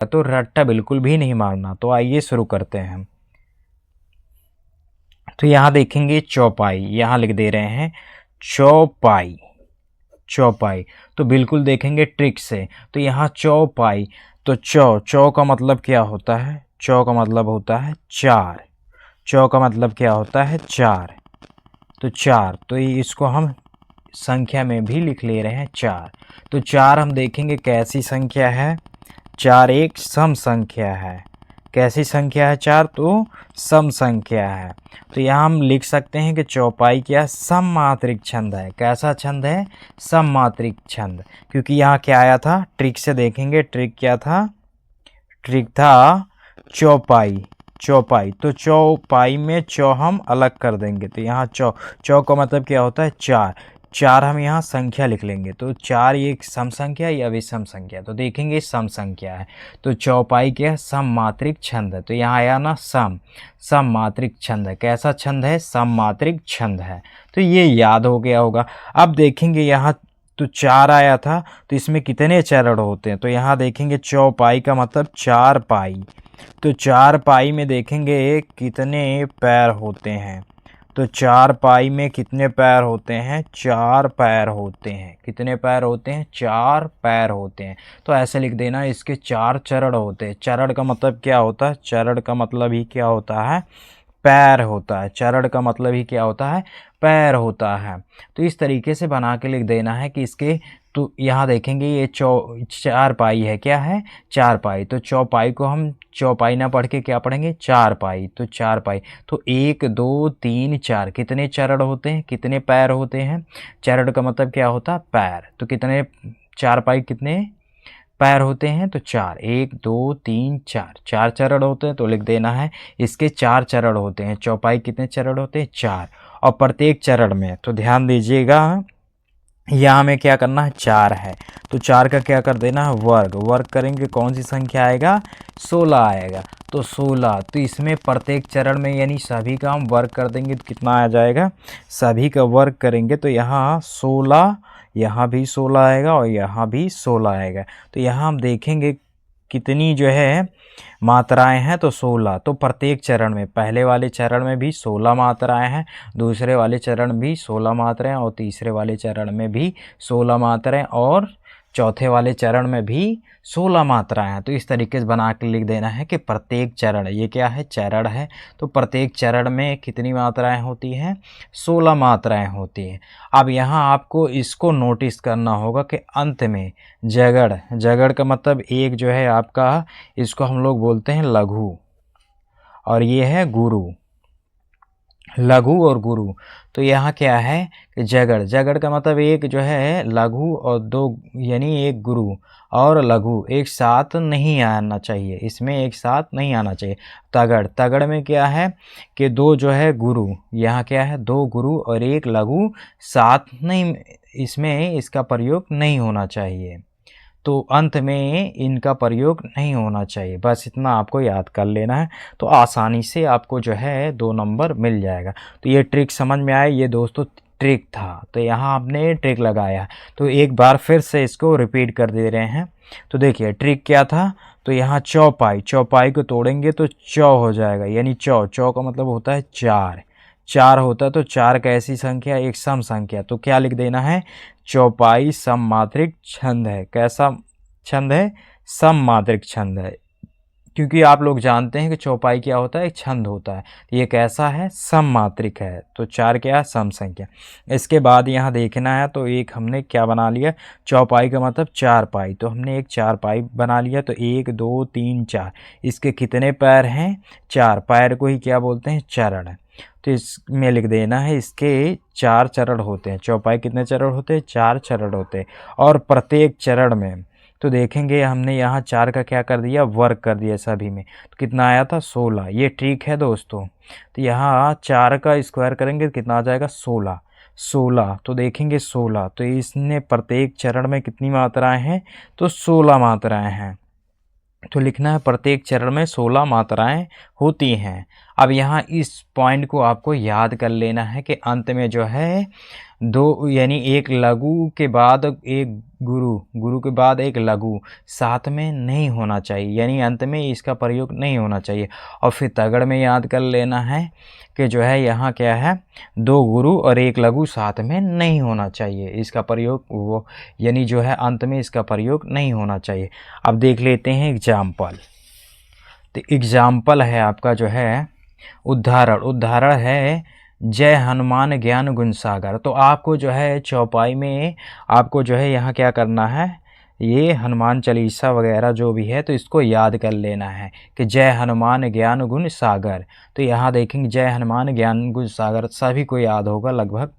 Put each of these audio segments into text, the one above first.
तो रट्टा बिल्कुल भी नहीं मारना। तो आइए शुरू करते हैं। तो यहाँ देखेंगे चौपाई, यहाँ लिख दे रहे हैं चौपाई, चौपाई। तो बिल्कुल देखेंगे ट्रिक से। तो यहाँ चौपाई, तो चौ का मतलब क्या होता है? चौ का मतलब होता है चार। चौ का मतलब क्या होता है? चार। तो चार, तो इसको हम संख्या में भी लिख ले रहे हैं चार। तो चार हम देखेंगे कैसी संख्या है? चार एक सम संख्या है। कैसी संख्या है चार? तो सम संख्या है। तो यहाँ हम लिख सकते हैं कि चौपाई क्या? सममात्रिक छंद है। कैसा छंद है? सममात्रिक छंद। क्योंकि यहाँ क्या आया था? ट्रिक से देखेंगे, ट्रिक क्या था? ट्रिक था चौपाई, चौपाई। तो चौपाई में चौ हम अलग कर देंगे। तो यहाँ चौ का मतलब क्या होता है? चार। चार हम यहाँ संख्या लिख लेंगे। तो चार ये सम संख्या या विषम संख्या? तो देखेंगे सम संख्या है। तो चौपाई क्या है? सममात्रिक छंद है। तो यहाँ आया ना सममात्रिक छंद है। कैसा छंद है? सममात्रिक छंद है। तो ये याद हो गया होगा। अब देखेंगे यहाँ तो चार आया था, तो इसमें कितने चरण होते हैं? तो यहाँ देखेंगे चौपाई का मतलब चार पाई। तो चार पाई में देखेंगे कितने पैर होते हैं? तो चार पाई में कितने पैर होते हैं? चार पैर होते हैं। कितने पैर होते हैं? चार पैर होते हैं। तो ऐसे लिख देना, इसके चार चरण होते हैं। चरण का मतलब क्या होता है? चरण का मतलब ही क्या होता है? पैर होता है। चरण का मतलब ही क्या होता है? पैर होता है। तो इस तरीके से बना के लिख देना है कि इसके, तो यहाँ देखेंगे ये चार पाई है। क्या है? चार पाई। तो चौपाई को हम चौपाई ना पढ़ के क्या पढ़ेंगे? चार पाई। तो चार पाई, तो एक दो तीन चार, कितने चरण होते हैं? कितने पैर होते हैं? चरण का मतलब क्या होता है? पैर। तो कितने, चार पाई कितने पैर होते हैं? तो चार। एक दो तीन चार, चार चरण होते हैं। तो लिख देना है इसके चार चरण होते हैं। चौपाई कितने चरण होते हैं? चार। और प्रत्येक चरण में, तो ध्यान दीजिएगा, यहाँ हमें क्या करना है? चार है, तो चार का क्या कर देना है? वर्ग। वर्ग करेंगे, कौन सी संख्या आएगा? 16 आएगा। तो 16, तो इसमें प्रत्येक चरण में यानी सभी का हम वर्ग कर देंगे तो कितना आ जाएगा? सभी का वर्ग करेंगे तो यहाँ 16, यहाँ भी 16 आएगा और यहाँ भी 16 आएगा। तो यहाँ हम देखेंगे कितनी जो है मात्राएं हैं? तो 16। तो प्रत्येक चरण में, पहले वाले चरण में भी 16 मात्राएं हैं, दूसरे वाले चरण भी 16 मात्राएं, और तीसरे वाले चरण में भी 16 मात्राएं, और चौथे वाले चरण में भी 16 मात्राएं हैं। तो इस तरीके से बना के लिख देना है कि प्रत्येक चरण, ये क्या है? चरण है। तो प्रत्येक चरण में कितनी मात्राएं होती हैं? 16 मात्राएं होती हैं। अब यहाँ आपको इसको नोटिस करना होगा कि अंत में जगड़, जगड़ का मतलब एक जो है आपका, इसको हम लोग बोलते हैं लघु, और ये है गुरु। लघु और गुरु। तो यहाँ क्या है कि जगड़, जगड़ का मतलब एक जो है लघु और दो, यानी एक गुरु और लघु एक साथ नहीं आना चाहिए, इसमें एक साथ नहीं आना चाहिए। तगड़, तगड़ में क्या है कि दो जो है गुरु, यहाँ क्या है? दो गुरु और एक लघु साथ नहीं, इसमें इसका प्रयोग नहीं होना चाहिए। तो अंत में इनका प्रयोग नहीं होना चाहिए। बस इतना आपको याद कर लेना है, तो आसानी से आपको जो है 2 नंबर मिल जाएगा। तो ये ट्रिक समझ में आए? ये दोस्तों ट्रिक था। तो यहाँ आपने ट्रिक लगाया, तो एक बार फिर से इसको रिपीट कर दे रहे हैं। तो देखिए ट्रिक क्या था? तो यहाँ चौपाई, चौपाई को तोड़ेंगे तो चौ हो जाएगा, यानी चौ, चौ का मतलब होता है चार। चार होता है, तो चार कैसी संख्या? एक सम संख्या। तो क्या लिख देना है? चौपाई सममात्रिक छंद है। कैसा छंद है? सममात्रिक छंद है। क्योंकि आप लोग जानते हैं कि चौपाई क्या होता है? एक छंद होता है। ये कैसा है? सममात्रिक है। तो चार क्या है? सम संख्या। इसके बाद यहाँ देखना है, तो एक हमने क्या बना लिया? चौपाई का मतलब चार पाई, तो हमने एक चार पाई बना लिया। तो एक दो तीन चार, इसके कितने पैर हैं? चार। पैर को ही क्या बोलते हैं? चरण। तो इसमें लिख देना है इसके चार चरण होते हैं। चौपाई कितने चरण होते हैं? चार चरण होते हैं। और प्रत्येक चरण में, तो देखेंगे हमने यहाँ चार का क्या कर दिया? वर्ग कर दिया सभी में। तो कितना आया था? 16। ये ट्रिक है दोस्तों। तो यहाँ चार का स्क्वायर करेंगे तो कितना आ जाएगा? 16। 16, तो देखेंगे 16, तो इसने प्रत्येक चरण में कितनी मात्राएं हैं? तो 16 मात्राएं हैं। तो लिखना है प्रत्येक चरण में 16 मात्राएं होती हैं। अब यहाँ इस पॉइंट को आपको याद कर लेना है कि अंत में जो है दो यानी एक लघु के बाद एक गुरु, गुरु के बाद एक लघु साथ में नहीं होना चाहिए, यानी अंत में इसका प्रयोग नहीं होना चाहिए। और फिर तगड़ में याद कर लेना है कि जो है यहाँ क्या है, दो गुरु और एक लघु साथ में नहीं होना चाहिए, इसका प्रयोग वो यानी जो है अंत में इसका प्रयोग नहीं होना चाहिए। अब देख लेते हैं एग्जाम्पल। तो एग्जाम्पल है आपका जो है उदाहरण, उदाहरण है जय हनुमान ज्ञान गुण सागर। तो आपको जो है चौपाई में आपको जो है यहाँ क्या करना है, ये हनुमान चालीसा वगैरह जो भी है तो इसको याद कर लेना है कि जय हनुमान ज्ञान गुण सागर। तो यहाँ देखेंगे जय हनुमान ज्ञान गुण सागर सभी को याद होगा लगभग।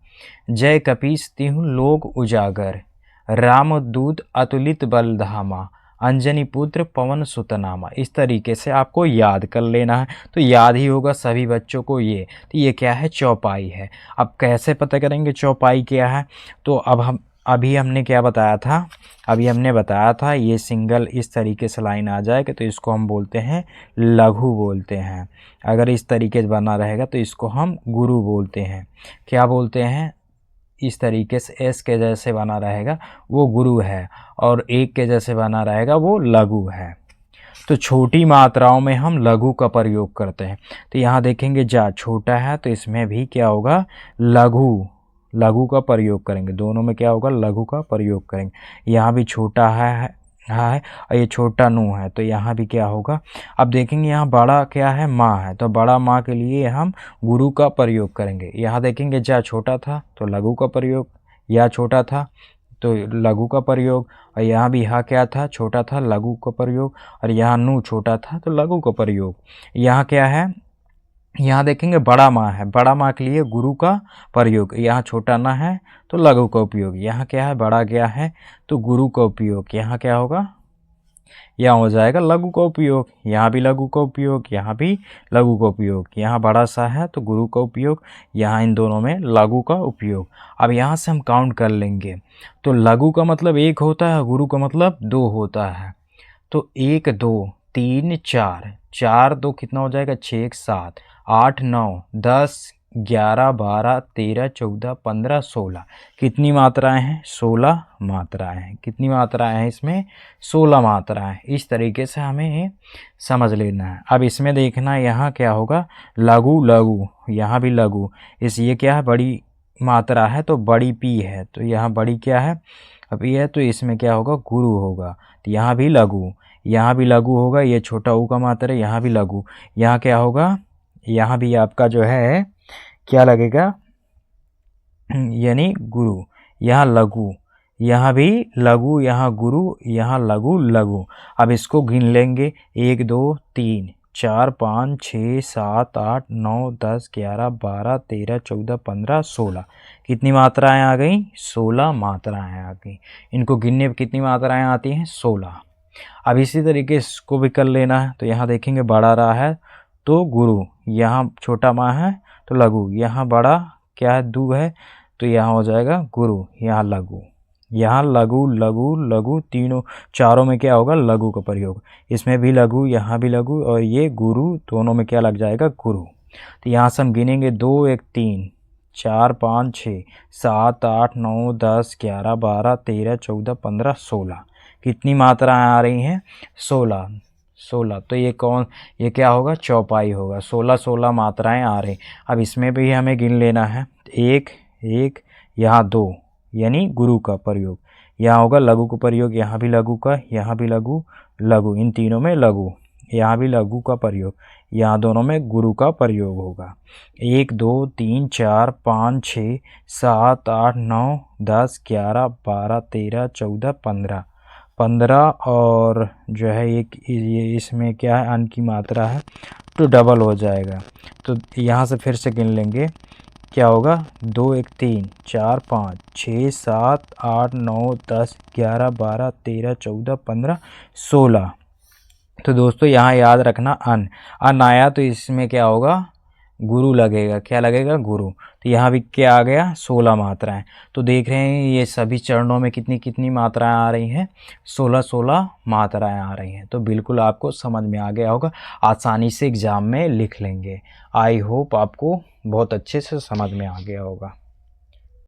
जय कपीस तिहु लोक उजागर, राम दूत अतुलित बल धामा, अंजनी पुत्र पवन सुत नामा। इस तरीके से आपको याद कर लेना है, तो याद ही होगा सभी बच्चों को ये। तो ये क्या है, चौपाई है। अब कैसे पता करेंगे चौपाई क्या है, तो अब अभी हमने क्या बताया था, अभी हमने बताया था ये सिंगल इस तरीके से लाइन आ जाएगा तो इसको हम बोलते हैं लघु बोलते हैं। अगर इस तरीके से बना रहेगा तो इसको हम गुरु बोलते हैं। क्या बोलते हैं, इस तरीके से एस के जैसे बना रहेगा वो गुरु है, और एक के जैसे बना रहेगा वो लघु है। तो छोटी मात्राओं में हम लघु का प्रयोग करते हैं। तो यहाँ देखेंगे जा छोटा है तो इसमें भी क्या होगा, लघु, लघु का प्रयोग करेंगे। दोनों में क्या होगा, लघु का प्रयोग करेंगे। यहाँ भी छोटा है और ये छोटा नू है तो यहाँ भी क्या होगा। अब देखेंगे यहाँ बड़ा क्या है, माँ है, तो बड़ा माँ के लिए हम गुरु का प्रयोग करेंगे। यहाँ देखेंगे जा छोटा था तो लघु का प्रयोग, या छोटा था तो लघु का प्रयोग, और यहाँ भी हा क्या था, छोटा था, लघु का प्रयोग, और यहाँ नू छोटा था तो लघु का प्रयोग। यहाँ क्या है, यहाँ देखेंगे बड़ा माँ है, बड़ा माँ के लिए गुरु का प्रयोग। यहाँ छोटा ना है तो लघु का उपयोग। यहाँ क्या है, बड़ा क्या है तो गुरु का उपयोग। यहाँ क्या होगा, यहाँ हो जाएगा लघु का उपयोग। यहाँ भी लघु का उपयोग, यहाँ भी लघु का उपयोग। यहाँ बड़ा सा है तो गुरु का उपयोग, यहाँ इन दोनों में लघु का उपयोग। अब यहाँ से हम काउंट कर लेंगे तो लघु का मतलब एक होता है, गुरु का मतलब दो होता है। तो 1 2 3 4, 4 2 कितना हो जाएगा, 6 7 8 9 10 11 12 13 14 15 16। कितनी मात्राएं हैं, 16 मात्राएं हैं। कितनी मात्राएं हैं इसमें, 16 मात्राएं। इस तरीके से हमें समझ लेना है। अब इसमें देखना यहाँ क्या होगा, लघु लघु, यहाँ भी लघु। ये क्या है, बड़ी मात्रा है तो बड़ी पी है, तो यहाँ बड़ी क्या है, अब ये है तो इसमें क्या होगा, गुरु होगा। तो यहाँ भी लघु, यहाँ भी लघु होगा। ये छोटा ऊ का मात्रा है, यहाँ भी लघु। यहाँ क्या होगा, यहाँ भी आपका जो है क्या लगेगा, यानी गुरु। यहाँ लघु, यहाँ भी लघु, यहाँ गुरु, यहाँ लघु लघु। अब इसको गिन लेंगे, 1 2 3 4 5 6 7 8 9 10 11 12 13 14 15 16। कितनी मात्राएं आ गई, 16 मात्राएं आ गई। इनको गिनने पर कितनी मात्राएं आती हैं, 16। अब इसी तरीके इसको भी कर लेना है। तो यहाँ देखेंगे बड़ा रहा है तो गुरु, यहाँ छोटा माँ है तो लघु, यहाँ बड़ा क्या है, दू है तो यहाँ हो जाएगा गुरु, यहाँ लघु। यहाँ लघु लघु लघु, तीनों चारों में क्या होगा, लघु का प्रयोग। इसमें भी लघु, यहाँ भी लघु, और ये गुरु, दोनों में क्या लग जाएगा, गुरु। तो यहाँ से हम गिनेंगे 2 1 3 4 5 6 7 8 9 10 11 12 13 14 15 16। कितनी मात्राएं आ रही हैं, 16 16। तो ये क्या होगा, चौपाई होगा। 16 16 मात्राएं आ रही। अब इसमें भी हमें गिन लेना है, 1 1, यहाँ 2 यानी गुरु का प्रयोग। यहाँ होगा लघु का प्रयोग, यहाँ भी लघु का, यहाँ भी लघु लघु, इन तीनों में लघु। यहाँ भी लघु का प्रयोग, यहाँ दोनों में गुरु का प्रयोग होगा। 1 2 3 4 5 6 7 8 9 10 11 12 13 14 15 15, और जो है ये इसमें क्या है, अन की मात्रा है तो डबल हो जाएगा। तो यहाँ से फिर से गिन लेंगे, क्या होगा, 2 1 3 4 5 6 7 8 9 10 11 12 13 14 15 16। तो दोस्तों यहाँ याद रखना अन आया तो इसमें क्या होगा, गुरु लगेगा। क्या लगेगा, गुरु। तो यहाँ भी क्या आ गया, 16 मात्राएं। तो देख रहे हैं ये सभी चरणों में कितनी कितनी मात्राएं आ रही हैं, 16 16 मात्राएं आ रही हैं। तो बिल्कुल आपको समझ में आ गया होगा, आसानी से एग्ज़ाम में लिख लेंगे। आई होप आपको बहुत अच्छे से समझ में आ गया होगा।